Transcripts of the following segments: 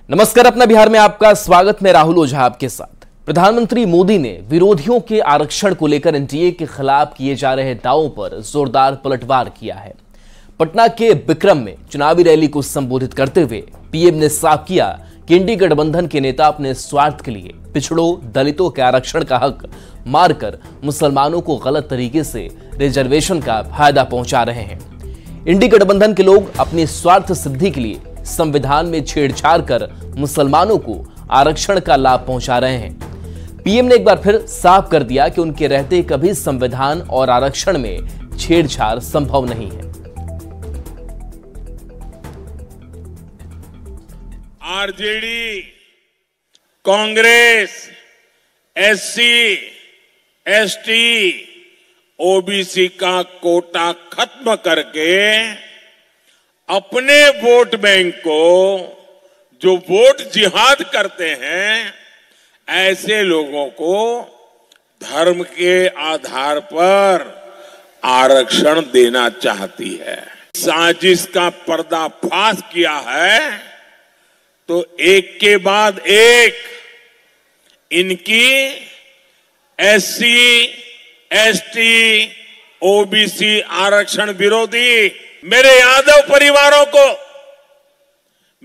नमस्कार, अपना बिहार में आपका स्वागत। मैं राहुल ओझा आपके साथ। प्रधानमंत्री मोदी ने विरोधियों के आरक्षण को लेकर एनडीए के खिलाफ किए जा रहे दावों पर जोरदार पलटवार किया है। पटना के बिक्रम में चुनावी रैली को संबोधित करते हुए पीएम ने साफ किया कि इंडी गठबंधन के नेता अपने स्वार्थ के लिए पिछड़ों, दलितों के आरक्षण का हक मारकर मुसलमानों को गलत तरीके से रिजर्वेशन का फायदा पहुंचा रहे हैं। इंडी गठबंधन के लोग अपनी स्वार्थ सिद्धि के लिए संविधान में छेड़छाड़ कर मुसलमानों को आरक्षण का लाभ पहुंचा रहे हैं। पीएम ने एक बार फिर साफ कर दिया कि उनके रहते कभी संविधान और आरक्षण में छेड़छाड़ संभव नहीं है। RJD, Congress, SC, ST, OBC का कोटा खत्म करके अपने वोट बैंक को जो वोट जिहाद करते हैं, ऐसे लोगों को धर्म के आधार पर आरक्षण देना चाहती है। साजिश का पर्दाफाश किया है तो एक के बाद एक इनकी एससी, एसटी, ओबीसी आरक्षण विरोधी मेरे यादव परिवारों को,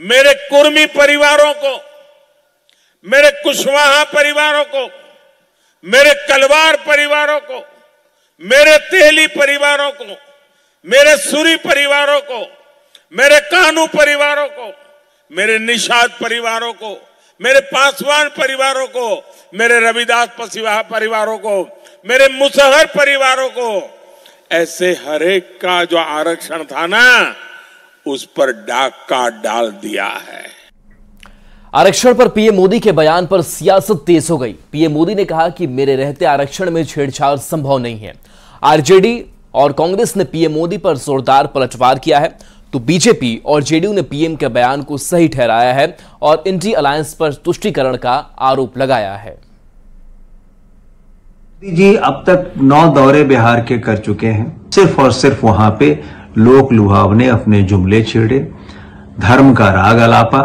मेरे कुर्मी परिवारों को, मेरे कुशवाहा परिवारों को, मेरे कलवार परिवारों को, मेरे तेली परिवारों को, मेरे सूरी परिवारों को, मेरे कानू परिवारों को, मेरे निषाद परिवारों को, मेरे पासवान परिवारों को, मेरे रविदास पसीवाहा परिवारों को, मेरे मुसहर परिवारों को, ऐसे हरेक का जो आरक्षण था ना, उस पर डाका डाल दिया है। आरक्षण पर पीएम मोदी के बयान पर सियासत तेज हो गई। पीएम मोदी ने कहा कि मेरे रहते आरक्षण में छेड़छाड़ संभव नहीं है। आरजेडी और कांग्रेस ने पीएम मोदी पर जोरदार पलटवार किया है, तो बीजेपी और जेडीयू ने पीएम के बयान को सही ठहराया है और इंडी अलायंस पर तुष्टीकरण का आरोप लगाया है। मोदी जी अब तक 9 दौरे बिहार के कर चुके हैं। सिर्फ और सिर्फ वहां पे लोक लुभावने अपने जुमले छेड़े, धर्म का राग अलापा,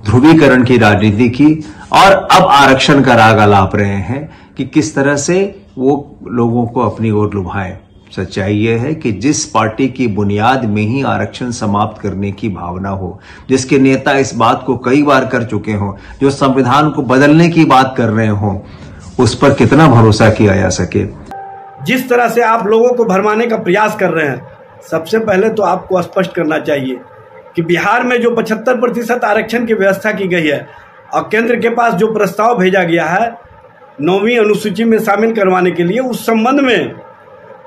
ध्रुवीकरण की राजनीति की और अब आरक्षण का राग अलाप रहे हैं कि किस तरह से वो लोगों को अपनी ओर लुभाएं। सच्चाई यह है कि जिस पार्टी की बुनियाद में ही आरक्षण समाप्त करने की भावना हो, जिसके नेता इस बात को कई बार कर चुके हों, जो संविधान को बदलने की बात कर रहे हों, उस पर कितना भरोसा किया जा सके। जिस तरह से आप लोगों को भरमाने का प्रयास कर रहे हैं, सबसे पहले तो आपको स्पष्ट करना चाहिए कि बिहार में जो 75% आरक्षण की व्यवस्था की गई है और केंद्र के पास जो प्रस्ताव भेजा गया है 9वीं अनुसूची में शामिल करवाने के लिए, उस संबंध में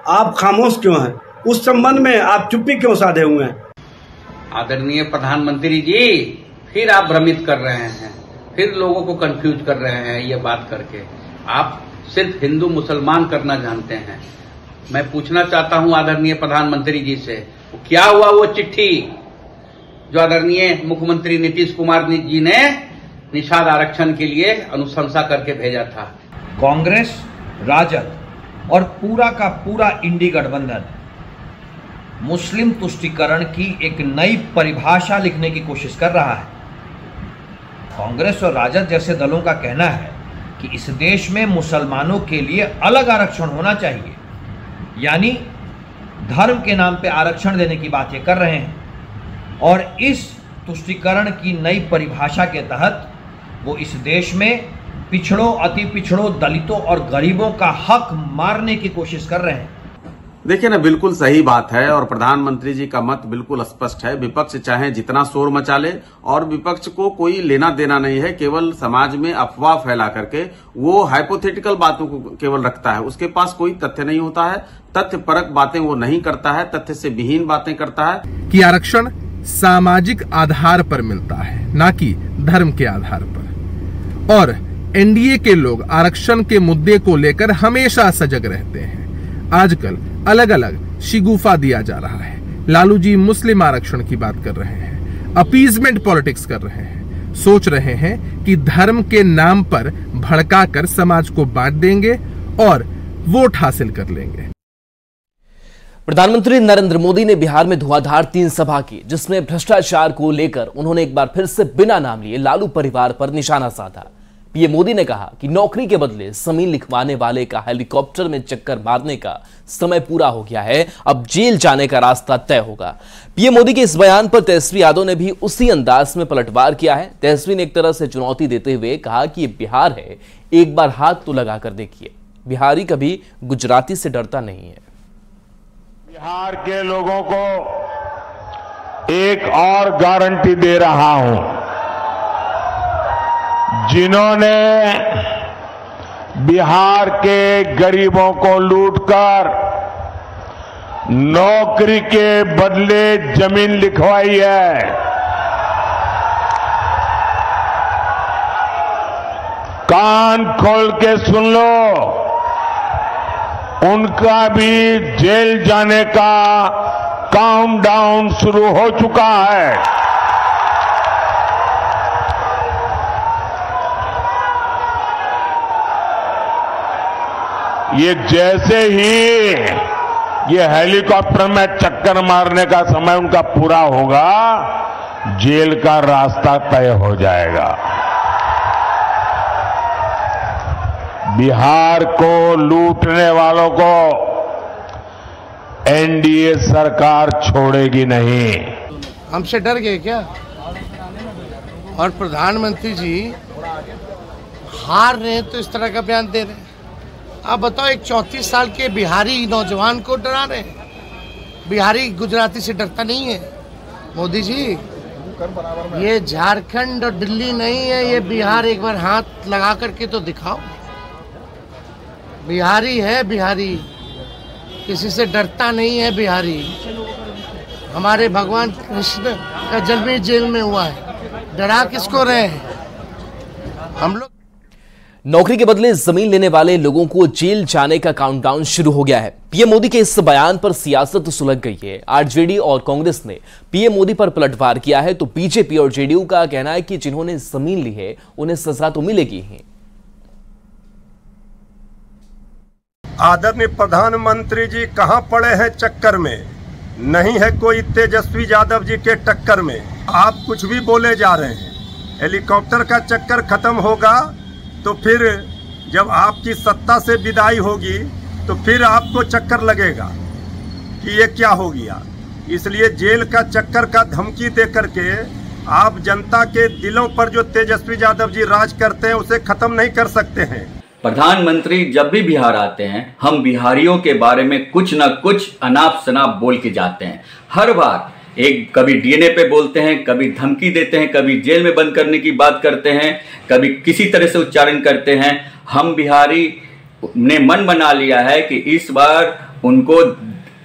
आप खामोश क्यों हैं? उस संबंध में आप चुप्पी क्यों साधे हुए हैं? आदरणीय प्रधानमंत्री जी, फिर आप भ्रमित कर रहे हैं, फिर लोगों को कंफ्यूज कर रहे हैं ये बात करके। आप सिर्फ हिंदू मुसलमान करना जानते हैं। मैं पूछना चाहता हूं आदरणीय प्रधानमंत्री जी से, क्या हुआ वो चिट्ठी जो आदरणीय मुख्यमंत्री नीतीश कुमार जी ने निषाद आरक्षण के लिए अनुशंसा करके भेजा था? कांग्रेस, राजद और पूरा का पूरा इंडी गठबंधन मुस्लिम तुष्टीकरण की एक नई परिभाषा लिखने की कोशिश कर रहा है। कांग्रेस और राजद जैसे दलों का कहना है कि इस देश में मुसलमानों के लिए अलग आरक्षण होना चाहिए, यानी धर्म के नाम पे आरक्षण देने की बात ये कर रहे हैं। और इस तुष्टीकरण की नई परिभाषा के तहत वो इस देश में पिछड़ों, अति पिछड़ों, दलितों और गरीबों का हक मारने की कोशिश कर रहे हैं। देखिए ना, बिल्कुल सही बात है और प्रधानमंत्री जी का मत बिल्कुल स्पष्ट है। विपक्ष चाहे जितना शोर मचा ले, और विपक्ष को कोई लेना देना नहीं है, केवल समाज में अफवाह फैला करके वो हाइपोथेटिकल बातों को केवल रखता है। उसके पास कोई तथ्य नहीं होता है, तथ्यपरक बातें वो नहीं करता है, तथ्य से विहीन बातें करता है। कि आरक्षण सामाजिक आधार पर मिलता है, ना कि धर्म के आधार पर। और एनडीए के लोग आरक्षण के मुद्दे को लेकर हमेशा सजग रहते हैं। आजकल अलग अलग शिगुफा दिया जा रहा है। लालू जी मुस्लिम आरक्षण की बात कर रहे हैं, अपीजमेंट पॉलिटिक्स कर रहे हैं, सोच रहे हैं कि धर्म के नाम पर भड़काकर समाज को बांट देंगे और वोट हासिल कर लेंगे। प्रधानमंत्री नरेंद्र मोदी ने बिहार में धुआंधार 3 सभा की, जिसमें भ्रष्टाचार को लेकर उन्होंने एक बार फिर से बिना नाम लिए लालू परिवार पर निशाना साधा। पीएम मोदी ने कहा कि नौकरी के बदले जमीन लिखवाने वाले का हेलीकॉप्टर में चक्कर मारने का समय पूरा हो गया है, अब जेल जाने का रास्ता तय होगा। पीएम मोदी के इस बयान पर तेजस्वी यादव ने भी उसी अंदाज में पलटवार किया है। तेजस्वी ने एक तरह से चुनौती देते हुए कहा कि ये बिहार है, एक बार हाथ तो लगा कर देखिए, बिहारी कभी गुजराती से डरता नहीं है। बिहार के लोगों को एक और गारंटी दे रहा हूं, जिन्होंने बिहार के गरीबों को लूटकर नौकरी के बदले जमीन लिखवाई है, कान खोल के सुन लो, उनका भी जेल जाने का काउंटडाउन शुरू हो चुका है। ये जैसे ही ये हेलीकॉप्टर में चक्कर मारने का समय उनका पूरा होगा, जेल का रास्ता तय हो जाएगा। बिहार को लूटने वालों को एनडीए सरकार छोड़ेगी नहीं। हमसे डर गए क्या? और प्रधानमंत्री जी हार रहे हैं तो इस तरह का बयान दे रहे हैं। आप बताओ, एक 34 साल के बिहारी नौजवान को डरा रहे हैं। बिहारी गुजराती से डरता नहीं है। मोदी जी, ये झारखंड और दिल्ली नहीं है, ये बिहार, एक बार हाथ लगा करके तो दिखाओ। बिहारी है, बिहारी किसी से डरता नहीं है। बिहारी, हमारे भगवान कृष्ण का जन्म ही जेल में हुआ है, डरा किसको रहे हैं हम लोग। नौकरी के बदले जमीन लेने वाले लोगों को जेल जाने का काउंटडाउन शुरू हो गया है। पीएम मोदी के इस बयान पर सियासत सुलझ गई है। आरजेडी और कांग्रेस ने पीएम मोदी पर पलटवार किया है, तो बीजेपी और जेडीयू का कहना है कि जिन्होंने जमीन ली है उन्हें सजा तो मिलेगी ही। आदरणीय प्रधानमंत्री जी कहां पड़े हैं चक्कर में, नहीं है कोई तेजस्वी यादव जी के टक्कर में। आप कुछ भी बोले जा रहे हैं। हेलीकॉप्टर का चक्कर खत्म होगा तो फिर जब आपकी सत्ता से विदाई होगी तो फिर आपको चक्कर लगेगा कि ये क्या हो गया। इसलिए जेल का चक्कर का धमकी दे करके आप जनता के दिलों पर जो तेजस्वी यादव जी राज करते हैं उसे खत्म नहीं कर सकते हैं। प्रधानमंत्री जब भी बिहार आते हैं, हम बिहारियों के बारे में कुछ न कुछ अनाप शनाप बोल के जाते हैं। हर बार एक कभी डीएनए पे बोलते हैं, कभी धमकी देते हैं, कभी जेल में बंद करने की बात करते हैं, कभी किसी तरह से उच्चारण करते हैं। हम बिहारी ने मन बना लिया है कि इस बार उनको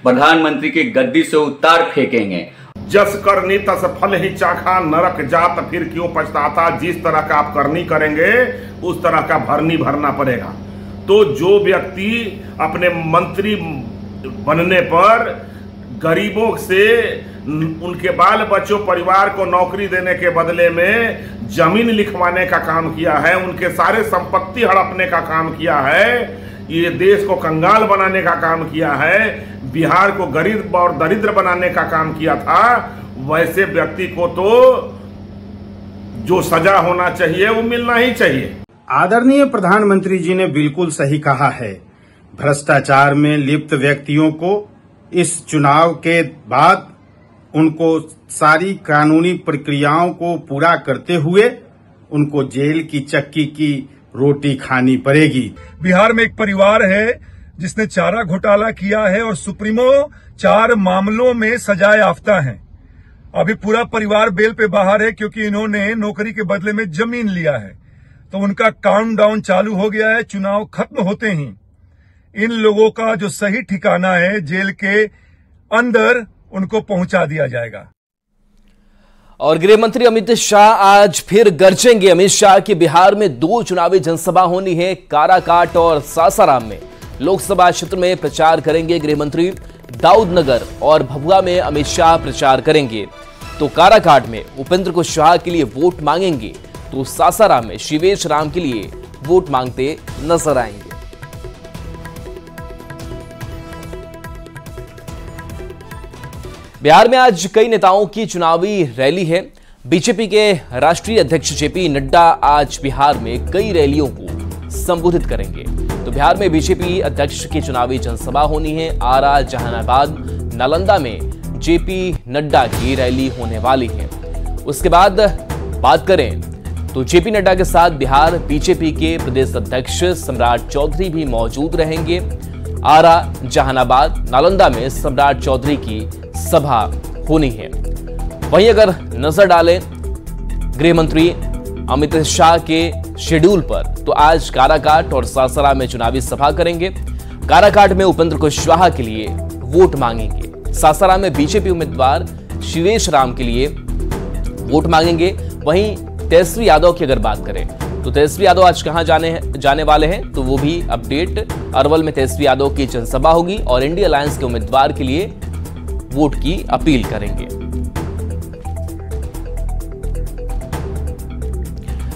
प्रधानमंत्री की गद्दी से उतार फेंकेंगे। जस करनी तस फल ही चाखा, नरक जात फिर क्यों पछताता। जिस तरह का आप करनी करेंगे उस तरह का भरनी भरना पड़ेगा। तो जो व्यक्ति अपने मंत्री बनने पर गरीबों से, उनके बाल बच्चों परिवार को नौकरी देने के बदले में जमीन लिखवाने का काम किया है, उनके सारे संपत्ति हड़पने का काम किया है, ये देश को कंगाल बनाने का काम किया है, बिहार को गरीब और दरिद्र बनाने का काम किया था, वैसे व्यक्ति को तो जो सजा होना चाहिए वो मिलना ही चाहिए। आदरणीय प्रधानमंत्री जी ने बिल्कुल सही कहा है। भ्रष्टाचार में लिप्त व्यक्तियों को इस चुनाव के बाद उनको सारी कानूनी प्रक्रियाओं को पूरा करते हुए उनको जेल की चक्की की रोटी खानी पड़ेगी। बिहार में एक परिवार है जिसने चारा घोटाला किया है और सुप्रीमो 4 मामलों में सजाए याफ्ता हैं। अभी पूरा परिवार बेल पे बाहर है क्योंकि इन्होंने नौकरी के बदले में जमीन लिया है। तो उनका काउंटडाउन चालू हो गया है। चुनाव खत्म होते ही इन लोगों का जो सही ठिकाना है जेल के अंदर, उनको पहुंचा दिया जाएगा। और गृह मंत्री अमित शाह आज फिर गरजेंगे। अमित शाह की बिहार में 2 चुनावी जनसभा होनी है। काराकाट और सासाराम में लोकसभा क्षेत्र में प्रचार करेंगे गृह मंत्री। दाऊदनगर और भभुआ में अमित शाह प्रचार करेंगे। तो काराकाट में उपेंद्र कुशवाहा के लिए वोट मांगेंगे, तो सासाराम में शिवेश राम के लिए वोट मांगते नजर आएंगे। बिहार में आज कई नेताओं की चुनावी रैली है। बीजेपी के राष्ट्रीय अध्यक्ष जेपी नड्डा आज बिहार में कई रैलियों को संबोधित करेंगे। तो बिहार में बीजेपी अध्यक्ष की चुनावी जनसभा होनी है। आरा, जहानाबाद, नालंदा में जेपी नड्डा की रैली होने वाली है। उसके बाद बात करें तो जेपी नड्डा के साथ बिहार बीजेपी के प्रदेश अध्यक्ष सम्राट चौधरी भी मौजूद रहेंगे। आरा, जहानाबाद, नालंदा में सम्राट चौधरी की सभा होनी है। वहीं अगर नजर डालें गृह मंत्री अमित शाह के शेड्यूल पर, तो आज काराकाट और सासाराम में चुनावी सभा करेंगे। काराकाट में उपेंद्र कुशवाहा के लिए वोट मांगेंगे। सासाराम में बीजेपी उम्मीदवार शिवेश राम के लिए वोट मांगेंगे। वहीं तेजस्वी यादव की अगर बात करें तो तेजस्वी यादव आज कहां जाने वाले हैं, तो वो भी अपडेट। अरवल में तेजस्वी यादव की जनसभा होगी और इंडिया अलायंस के उम्मीदवार के लिए वोट की अपील करेंगे।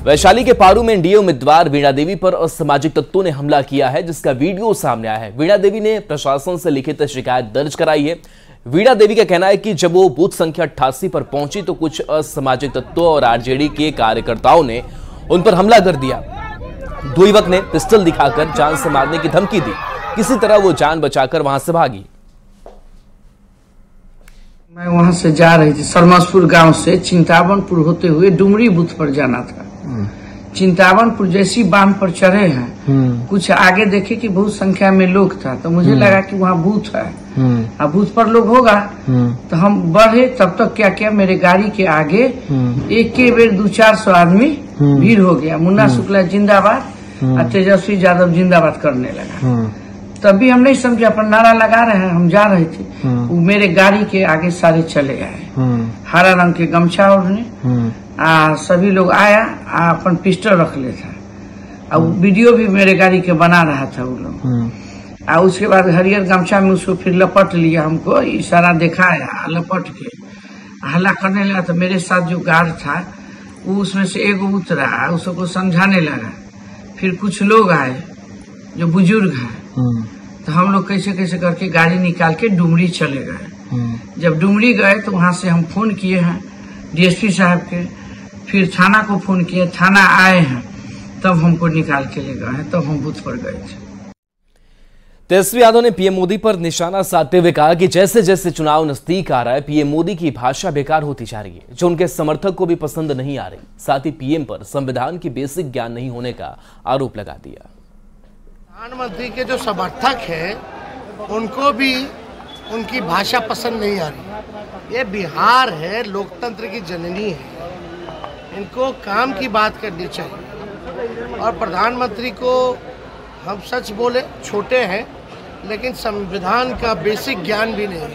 वैशाली के पारू में एनडीए उम्मीदवार वीणा देवी पर असामाजिक तत्वों ने हमला किया है, जिसका वीडियो सामने आया है। वीणा देवी ने प्रशासन से लिखित शिकायत दर्ज कराई है। वीणा देवी का कहना है कि जब वो बूथ संख्या 88 पर पहुंची तो कुछ असामाजिक तत्वों और आरजेडी के कार्यकर्ताओं ने उन पर हमला कर दिया। दो युवक ने पिस्टल दिखाकर जान से मारने की धमकी दी। किसी तरह वो जान बचाकर वहां से भागी। मैं वहां से जा रही थी, सरमसपुर गांव से चिंतावनपुर होते हुए डुमरी बूथ पर जाना था। चिंतावनपुर जैसी बांध पर चढ़े हैं, कुछ आगे देखे कि बहुत संख्या में लोग था, तो मुझे लगा कि वहाँ बूथ है, अब बूथ पर लोग होगा। तो हम बढ़े, तब तक क्या किया, मेरे गाड़ी के आगे एक के बेर 200-400 आदमी भीड़ हो गया। मुन्ना शुक्ला जिंदाबाद और तेजस्वी यादव जिंदाबाद करने लगा। तभी हम नहीं समझे, अपन नारा लगा रहे हैं, हम जा रहे थे, वो मेरे गाड़ी के आगे सारे चले आए। हरा रंग के गमछा ओढ़ने, सभी लोग आया, अपन पिस्टल रख ले था। और वीडियो भी मेरे गाड़ी के बना रहा था वो लोग। उसके बाद हरियर गमछा में उसको फिर लपट लिया, हमको इशारा दिखाया, लपट के हल्ला करने लगा। तो मेरे साथ जो गार्ड था वो उसमें से एगो उतरा, उसको समझाने लगा। फिर कुछ लोग आए जो बुजुर्ग है, तो हम लोग कैसे कैसे करके गाड़ी निकाल के डुमरी चले गए। जब डुमरी गए तो वहां से हम फोन किए हैं डीएसपी साहब के, फिर थाना को फोन किए, थाना आए हैं, तब हमको निकाल के ले गए हैं, तब हम बूथ पर गए थे। तेजस्वी यादव ने पीएम मोदी पर निशाना साधते हुए कहा कि जैसे जैसे चुनाव नजदीक आ रहा है, पीएम मोदी की भाषा बेकार होती जा रही है, जो उनके समर्थक को भी पसंद नहीं आ रही। साथ ही पीएम पर संविधान की बेसिक ज्ञान नहीं होने का आरोप लगा दिया। प्रधानमंत्री के जो समर्थक हैं उनको भी उनकी भाषा पसंद नहीं आ रही। ये बिहार है, लोकतंत्र की जननी है, इनको काम की बात करनी चाहिए। और प्रधानमंत्री को हम सच बोले छोटे हैं, लेकिन संविधान का बेसिक ज्ञान भी नहीं है।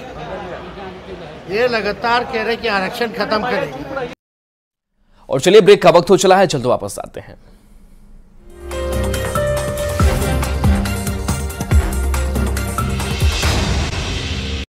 ये लगातार कह रहे कि आरक्षण खत्म करेंगे। और चलिए ब्रेक का वक्त हो चला है, जल्द वापस आते हैं।